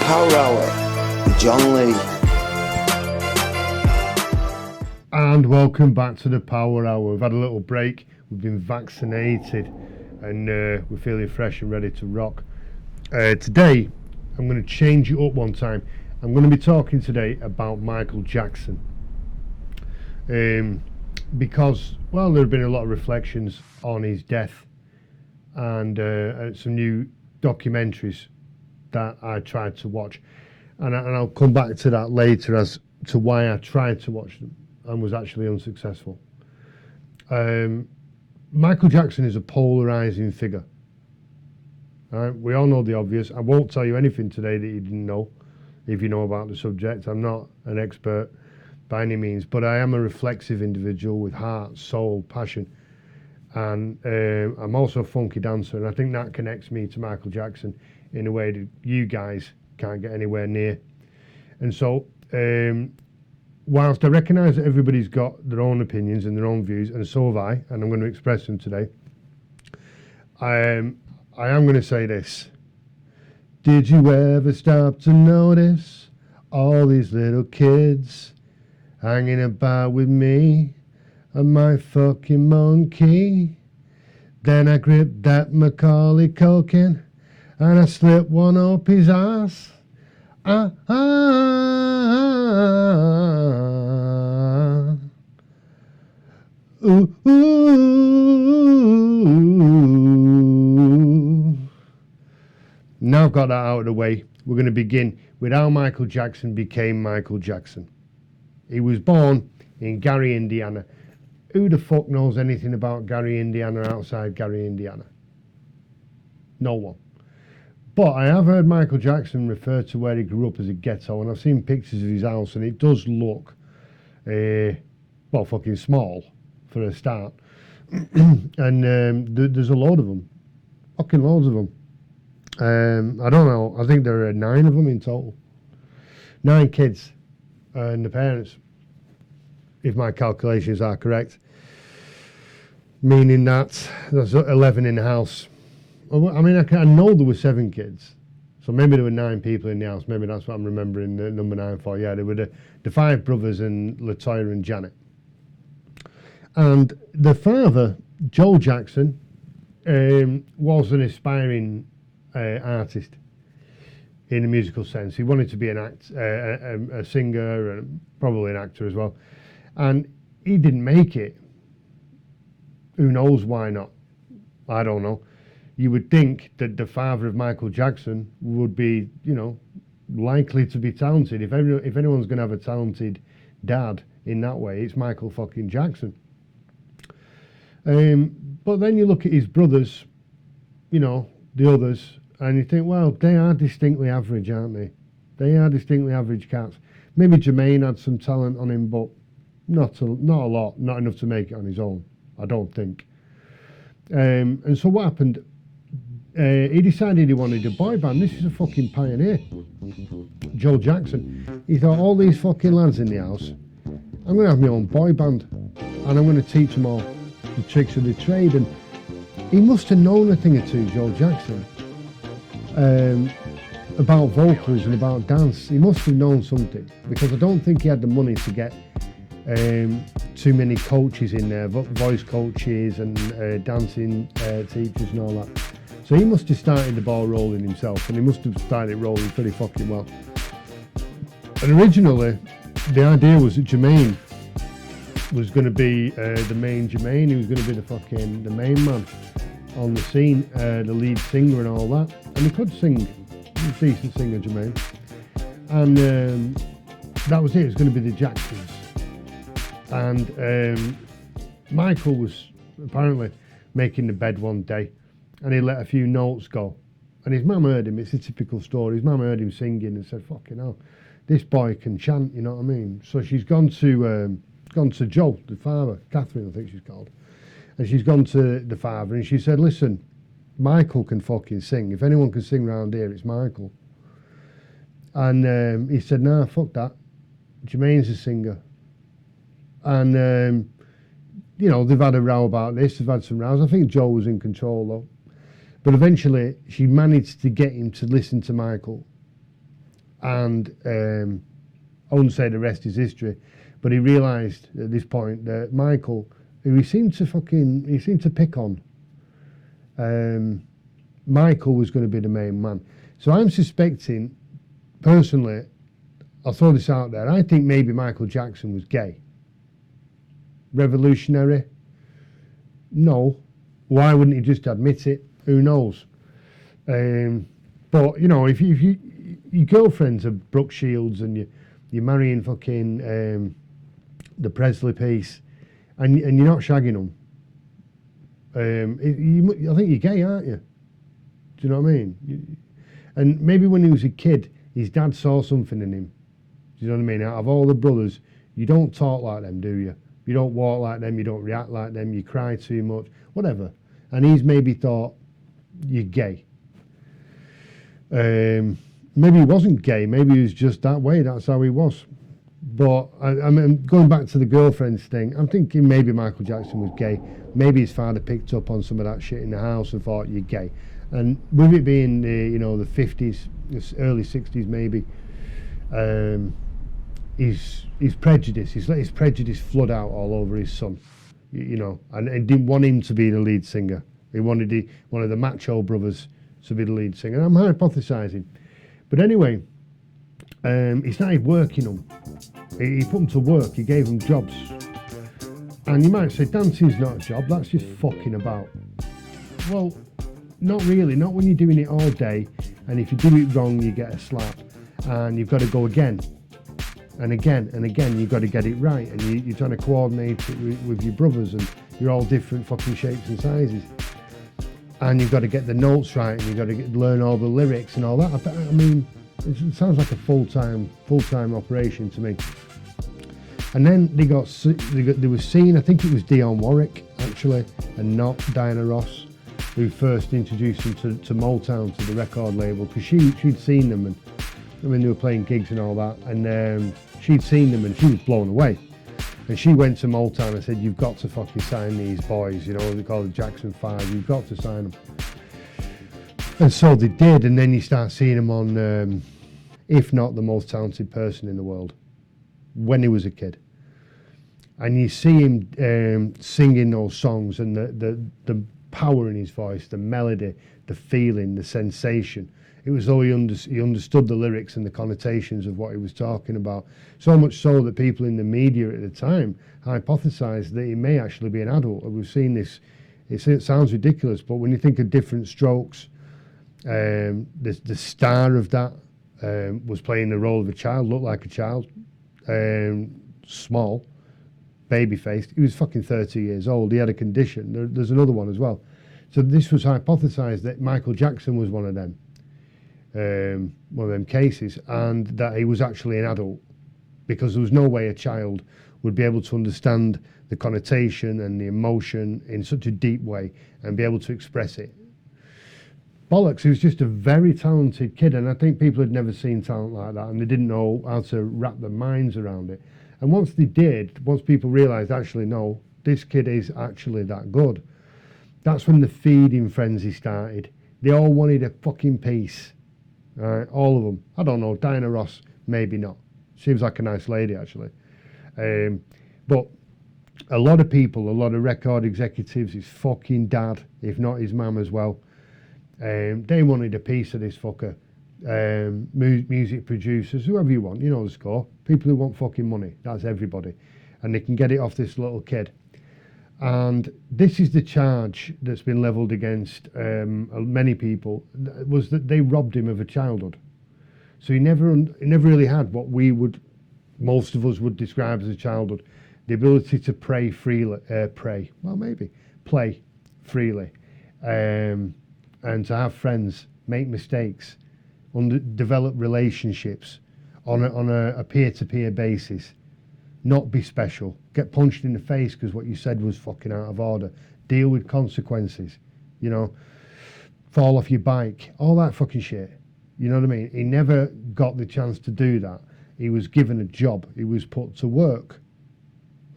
Power Hour with John Lee. And welcome back to the Power Hour. We've had a little break, we've been vaccinated, and we're feeling fresh and ready to rock. Today, I'm going to change it up one time. I'm going to be talking today about Michael Jackson. Because, well, there have been a lot of reflections on his death and some new documentaries that I tried to watch. And I'll come back to that later as to why I tried to watch them and was actually unsuccessful. Michael Jackson is a polarizing figure. Right? We all know the obvious. I won't tell you anything today that you didn't know, if you know about the subject. I'm not an expert by any means, but I am a reflexive individual with heart, soul, passion. And I'm also a funky dancer, and I think that connects me to Michael Jackson in a way that you guys can't get anywhere near. And so, whilst I recognise that everybody's got their own opinions and their own views, and so have I, and I'm going to express them today, I am going to say this. Did you ever stop to notice all these little kids hanging about with me and my fucking monkey? Then I gripped that Macaulay Culkin and I slipped one up his ass. Ooh, ooh. Now I've got that out of the way, we're going to begin with how Michael Jackson became Michael Jackson. He was born in Gary, Indiana. Who the fuck knows anything about Gary, Indiana outside Gary, Indiana? No one. But I have heard Michael Jackson refer to where he grew up as a ghetto, and I've seen pictures of his house, and it does look, well, fucking small for a start. And there's a load of them, fucking loads of them. I don't know. I think there are 9 of them in total. 9 kids, and the parents, if my calculations are correct, meaning that there's 11 in the house. I mean, I know there were 7 kids, so maybe there were 9 people in the house. Maybe that's what I'm remembering the number 9 for. Yeah, there were the 5 brothers and Latoya and Janet. And the father, Joe Jackson, was an aspiring artist in a musical sense. He wanted to be a singer and probably an actor as well. And he didn't make it. Who knows why not? I don't know. You would think that the father of Michael Jackson would be, likely to be talented. If anyone's going to have a talented dad in that way, it's Michael fucking Jackson. But then you look at his brothers, the others, and you think, well, they are distinctly average, aren't they? They are distinctly average cats. Maybe Jermaine had some talent on him, but not a lot, not enough to make it on his own, I don't think. And so what happened? He decided he wanted a boy band. This is a fucking pioneer, Joe Jackson. He thought, all these fucking lads in the house, I'm going to have my own boy band, and I'm going to teach them all the tricks of the trade. And he must have known a thing or two, Joe Jackson, about vocals and about dance. He must have known something, because I don't think he had the money to get too many coaches in there, voice coaches and dancing teachers and all that. So he must have started the ball rolling himself, and he must have started it rolling pretty fucking well. And originally, the idea was that Jermaine was going to be the main Jermaine. He was going to be the main man on the scene, the lead singer and all that. And he could sing. He was a decent singer, Jermaine. And that was it. It was going to be the Jacksons. And Michael was apparently making the bed one day, and he let a few notes go. And his mum heard him. It's a typical story. His mum heard him singing and said, fucking hell, this boy can chant, you know what I mean? So she's gone to Joe, the father, Catherine I think she's called. And she's gone to the father and she said, listen, Michael can fucking sing. If anyone can sing round here, it's Michael. And he said, nah, fuck that. Jermaine's a singer. And, they've had a row about this. They've had some rows. I think Joe was in control, though. But eventually, she managed to get him to listen to Michael And I wouldn't say the rest is history, but he realised at this point that Michael, who he seemed to pick on, Michael was going to be the main man. So I'm suspecting, personally, I'll throw this out there, I think maybe Michael Jackson was gay. Revolutionary? No. Why wouldn't he just admit it? Who knows? But, you know, if your girlfriends are Brooke Shields and you're marrying fucking the Presley piece and you're not shagging them, I think you're gay, aren't you? Do you know what I mean? And maybe when he was a kid, his dad saw something in him. Do you know what I mean? Out of all the brothers, you don't talk like them, do you? You don't walk like them, you don't react like them, you cry too much, whatever. And he's maybe thought, you're gay. Maybe he wasn't gay, maybe he was just that way, that's how he was. But I mean, going back to the girlfriends thing, I'm thinking maybe Michael Jackson was gay. Maybe his father picked up on some of that shit in the house and thought, you're gay. And with it being the 50s, early 60s maybe, his prejudice, he let his prejudice flood out all over his son, you know, and didn't want him to be the lead singer. He wanted one of the macho brothers to be the lead singer. I'm hypothesising. But anyway, he started working them. He put them to work, he gave them jobs. And you might say, dancing's not a job, that's just fucking about. Well, not really, not when you're doing it all day, and if you do it wrong, you get a slap, and you've got to go again, and again, and again, you've got to get it right, and you're trying to coordinate it with your brothers, and you're all different fucking shapes and sizes, and you've got to get the notes right, and you've got to learn all the lyrics and all that. I mean, it sounds like a full-time operation to me. And then they were seen, I think it was Dionne Warwick, actually, and not Diana Ross, who first introduced him to Motown, to the record label, because she'd seen them, and I mean, they were playing gigs and all that, and she'd seen them and she was blown away. And she went to Motown and said, you've got to fucking sign these boys, you know, they call it Jackson 5, you've got to sign them. And so they did, and then you start seeing him on, if not the most talented person in the world, when he was a kid. And you see him singing those songs, and the power in his voice, the melody, the feeling, the sensation. It was though he understood the lyrics and the connotations of what he was talking about. So much so that people in the media at the time hypothesized that he may actually be an adult. And we've seen this, it sounds ridiculous, but when you think of Different Strokes, the star of that was playing the role of a child, looked like a child, small, baby-faced. He was fucking 30 years old. He had a condition. There's another one as well. So this was hypothesized that Michael Jackson was one of them cases, and that he was actually an adult, because there was no way a child would be able to understand the connotation and the emotion in such a deep way and be able to express it. Bollocks, he was just a very talented kid, and I think people had never seen talent like that, and they didn't know how to wrap their minds around it. And once they did, once people realised, actually, no, this kid is actually that good, that's when the feeding frenzy started. They all wanted a fucking piece. All of them. I don't know, Diana Ross, maybe not. Seems like a nice lady, actually. But a lot of people, a lot of record executives, his fucking dad, if not his mum as well, they wanted a piece of this fucker. Music producers, whoever you want, you know the score. People who want fucking money, that's everybody. And they can get it off this little kid. And this is the charge that's been levelled against many people, was that they robbed him of a childhood. So he never really had what most of us would describe as a childhood, the ability to play freely, play freely, and to have friends, make mistakes, develop relationships on a peer-to-peer basis. Not be special, get punched in the face because what you said was fucking out of order, deal with consequences, you know, fall off your bike, all that fucking shit, you know what I mean? He never got the chance to do that. He was given a job, he was put to work,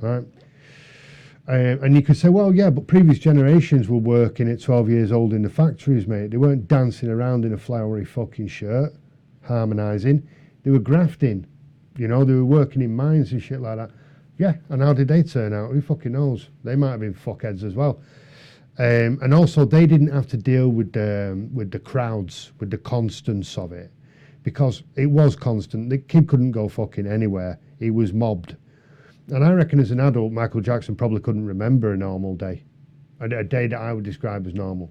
right? And you could say, well, yeah, but previous generations were working at 12 years old in the factories, mate. They weren't dancing around in a flowery fucking shirt, harmonising. They were grafting, you know, they were working in mines and shit like that. Yeah, and how did they turn out? Who fucking knows? They might have been fuckheads as well. And also, they didn't have to deal with the crowds, with the constance of it, because it was constant. The kid couldn't go fucking anywhere. He was mobbed. And I reckon as an adult, Michael Jackson probably couldn't remember a normal day, a day that I would describe as normal.